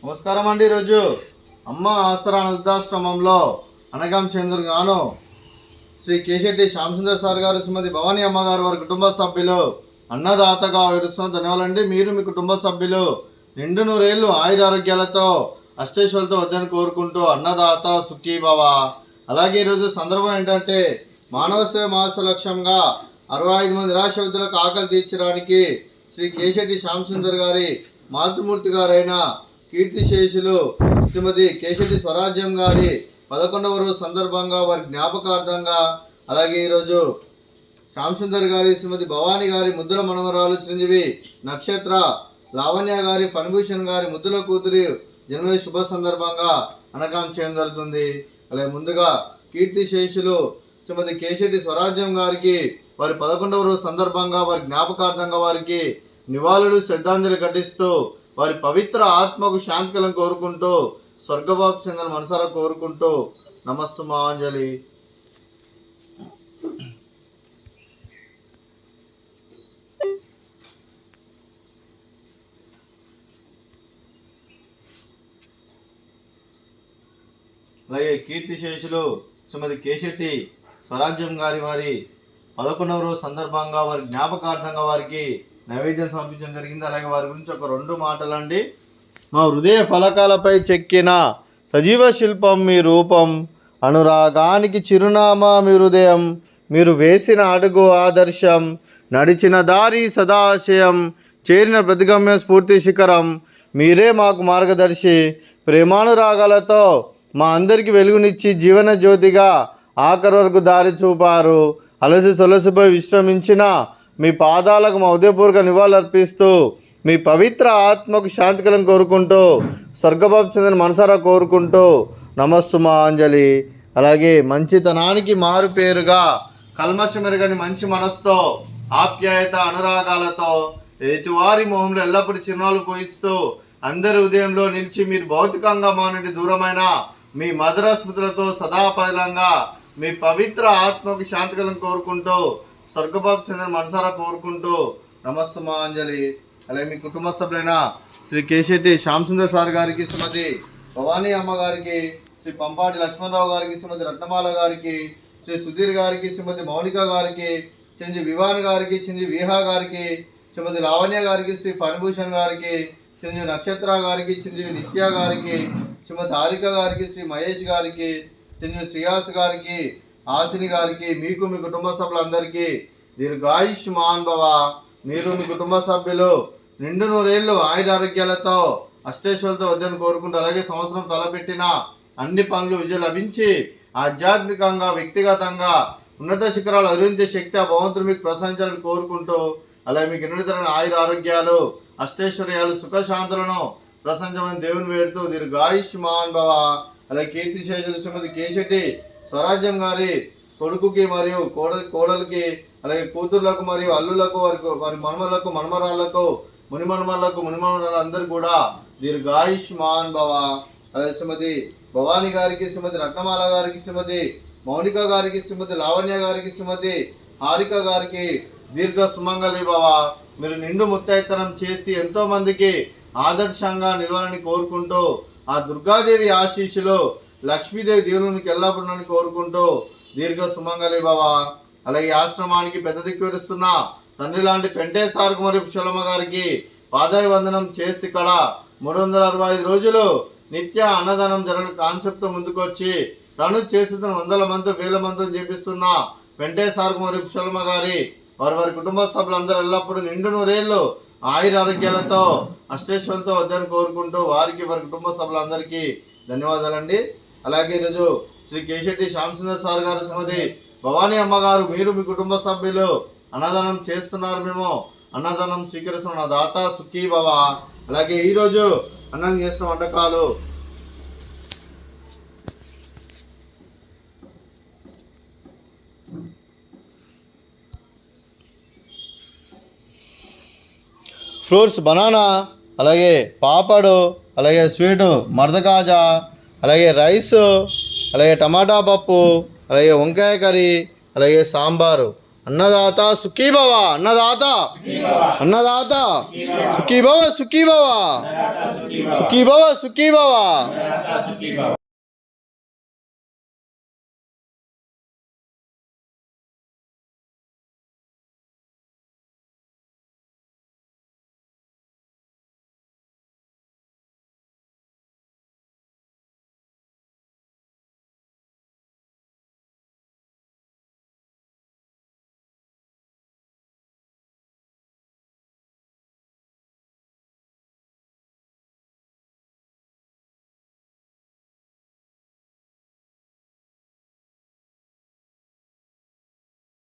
నమస్కారం అండి. ఈరోజు అమ్మ ఆసరా వృద్ధాశ్రమంలో అనగాం చంద్రుడు గాను శ్రీ కేశెట్టి శ్యామసుందర్ సార్ గారు, శ్రీమతి భవానీ అమ్మగారు, వారి కుటుంబ సభ్యులు అన్నదాతగా వివరిస్తున్న ధన్యవాదాలండి. మీరు మీ కుటుంబ సభ్యులు నిండు నూరేళ్లు ఆయురారోగ్యాలతో అష్టేశ్వరులతో వద్దని కోరుకుంటూ అన్నదాత సుఖీ భవ. అలాగే ఈరోజు సందర్భం ఏంటంటే మానవ సేవ మాస లక్ష్యంగా 65 మంది నిరాశ వృద్ధులకు ఆకలి తీర్చడానికి శ్రీ కేశెట్టి శ్యామసుందర్ గారి మాతృమూర్తి గారైన కీర్తిశేషులు శ్రీమతి కేశెట్టి స్వరాజ్యం గారి 11వ రోజు సందర్భంగా వారి జ్ఞాపకార్థంగా, అలాగే ఈరోజు శ్యామసుందర్ గారి శ్రీమతి భవానీ గారి ముద్దుల మనవరాలు చిరంజీవి నక్షత్ర లావణ్య గారి ఫణిభూషణ్ గారి ముద్దుల కూతురి జన్మదిన శుభ సందర్భంగా అనగాం చేయడం జరుగుతుంది. అలాగే ముందుగా కీర్తిశేషులు శ్రీమతి కేశెట్టి స్వరాజ్యం గారికి వారి 11వ రోజు సందర్భంగా వారి జ్ఞాపకార్థంగా వారికి నివాళులు శ్రద్ధాంజలి ఘటిస్తూ వారి పవిత్ర ఆత్మకు శాంతికలను కోరుకుంటూ స్వర్గబాబు చెందిన మనసారా కోరుకుంటూ నమస్సుమాంజలి. అలాగే కీర్తిశేషులు శ్రీమతి కేశెట్టి స్వరాజ్యం గారి వారి 11వ రోజు సందర్భంగా వారి జ్ఞాపకార్థంగా వారికి నైవేద్యం సమర్పించడం జరిగింది. అలాగే వారి గురించి ఒక 2 మాటలండి. మా హృదయ ఫలకాలపై చెక్కిన సజీవ శిల్పం మీ రూపం, అనురాగానికి చిరునామా మీ హృదయం, మీరు వేసిన అడుగు ఆదర్శం, నడిచిన దారి సదాశయం, చేరిన ప్రతిగమ్య స్ఫూర్తి శిఖరం, మీరే మాకు మార్గదర్శి. ప్రేమానురాగాలతో మా అందరికీ వెలుగునిచ్చి జీవన జ్యోతిగా ఆఖరి వరకు దారి చూపారు. అలసి సొలసిపై విశ్రమించిన మీ పాదాలకు మా ఉదయపూర్వక నివాళులర్పిస్తూ మీ పవిత్ర ఆత్మకు శాంతికలను కోరుకుంటూ స్వర్గబాబు చెందిన మనసారా కోరుకుంటూ నమస్సుమాంజలి. అలాగే మంచితనానికి మారు పేరుగా కల్మషమెరగని మంచి మనసుతో ఆప్యాయత అనురాగాలతో ఎదుటివారి మొహంలో ఎల్లప్పుడూ చిరునవ్వులు పోయిస్తూ అందరి ఉదయంలో నిలిచి మీరు భౌతికంగా మా నుండి దూరమైన మీ మధుర స్మృతులతో సదాపదిలంగా మీ పవిత్ర ఆత్మకు శాంతికలను కోరుకుంటూ స్వర్గబాబు చెందిన మనసారా కోరుకుంటూ నమస్సుమాంజలి. అలాగే మీ కుటుంబ సభ్యులైన శ్రీ కేశెట్టి శ్యామసుందర్ సార్ గారికి, శ్రీమతి భవానీ అమ్మ గారికి, శ్రీ పంపాటి లక్ష్మణరావు గారికి, శ్రీమతి రత్నమాల గారికి, శ్రీ సుధీర్ గారికి, శ్రీమతి మౌనిక గారికి, చిరంజీవి వివాన్ గారికి, చిరంజీవి విహా గారికి, శ్రీమతి లావణ్య గారికి, శ్రీ ఫణిభూషణ్ గారికి, చిరంజీవి నక్షత్ర గారికి, చిరంజీవి నిత్య గారికి, శ్రీమతి హారిక గారికి, శ్రీ మహేష్ గారికి, చిరంజీవి శ్రీయాస్ గారికి, ఆశిని గారికి, మీకు మీ కుటుంబ సభ్యులందరికీ దీర్ఘాయుష్మాన్ భవ. మీరు మీ కుటుంబ సభ్యులు నిండు నూరేళ్లు ఆయురారోగ్యాలతో అష్టేశ్వరులతో వద్దని కోరుకుంటూ, అలాగే సంవత్సరం తలపెట్టిన అన్ని పనులు విజయం లభించి ఆధ్యాత్మికంగా వ్యక్తిగతంగా ఉన్నత శిఖరాలు అధిరోహించే శక్తి ఆ భగవంతుడు మీకు ప్రసాదించాలని కోరుకుంటూ, అలాగే మీకు ఎన్నడతరమైన ఆయురారోగ్యాలు అష్టైశ్వర్యాలు సుఖశాంతులను ప్రసంచమని దేవుని వేడుతూ దీర్ఘాయుష్మాన్ భవ. అలాగే కీర్తిశేషులు శ్రీమతి కేశెట్టి స్వరాజ్యం గారి కొడుకుకి మరియు కోడలికి, అలాగే కూతుర్లకు మరియు అల్లులకు, వారి మనమలకు మనమరాళ్లకు, మునిమనమలకు మునిమనరాళ్ళందరూ కూడా దీర్ఘాయుష్మాన్ భవ. అలాగే శ్రీమతి భవానీ గారికి, శ్రీమతి రత్నమాల గారికి, శ్రీమతి మౌనిక గారికి, శ్రీమతి లావణ్య గారికి, శ్రీమతి హారిక గారికి దీర్ఘ సుమంగళి భవ. మీరు నిండు ముత్తైతనం చేసి ఎంతో మందికి ఆదర్శంగా నిలవాలని కోరుకుంటూ ఆ దుర్గాదేవి ఆశీస్సులు లక్ష్మీదేవి దేవుని మీకు ఎల్లప్పుడూ కోరుకుంటూ దీర్ఘ సుమంగళి భవ. అలాగే ఆశ్రమానికి పెద్ద దిక్కు విరుస్తున్న తండ్రి లాంటి పెంటే సార్కు మరియు పుష్పలమ్మ గారికి పాదాభివందనం చేస్తే ఇక్కడ 365 రోజులు నిత్య అన్నదానం జరగని కాన్సెప్ట్తో ముందుకొచ్చి తను చేస్తున్న 100 మంది 1000 మందితో చేపిస్తున్న పెంటే సార్కు మరియు పుష్పలమ్మ గారి వారి కుటుంబ సభ్యులందరూ ఎల్లప్పుడూ నిండు నూరేళ్లు ఆయురారోగ్యాలతో అష్టేశ్వరులతో వద్దని కోరుకుంటూ వారికి వారి కుటుంబ సభ్యులందరికీ ధన్యవాదాలండి. అలాగే ఈరోజు శ్రీ కేశెట్టి శ్యామసుందర్ సార్ గారు, శ్రీమతి భవానీ అమ్మగారు, మీరు మీ కుటుంబ సభ్యులు అన్నదానం చేస్తున్నారు. మేము అన్నదానం స్వీకరిస్తున్న దాత సుఖీ భవ. అలాగే ఈరోజు అన్నం చేస్తున్న వంటకాలు ఫ్రూట్స్ బనానా, అలాగే పాపడు, అలాగే స్వీటు మర్దకాజా, అలాగే రైసు, అలాగే టమాటా పప్పు, అలాగే వంకాయ కర్రీ, అలాగే సాంబారు అన్నదాత సుఖీభవ, అన్నదాత అన్నదాత సుఖీభవ సుఖీభవ సుఖీభవ సుఖీభవ.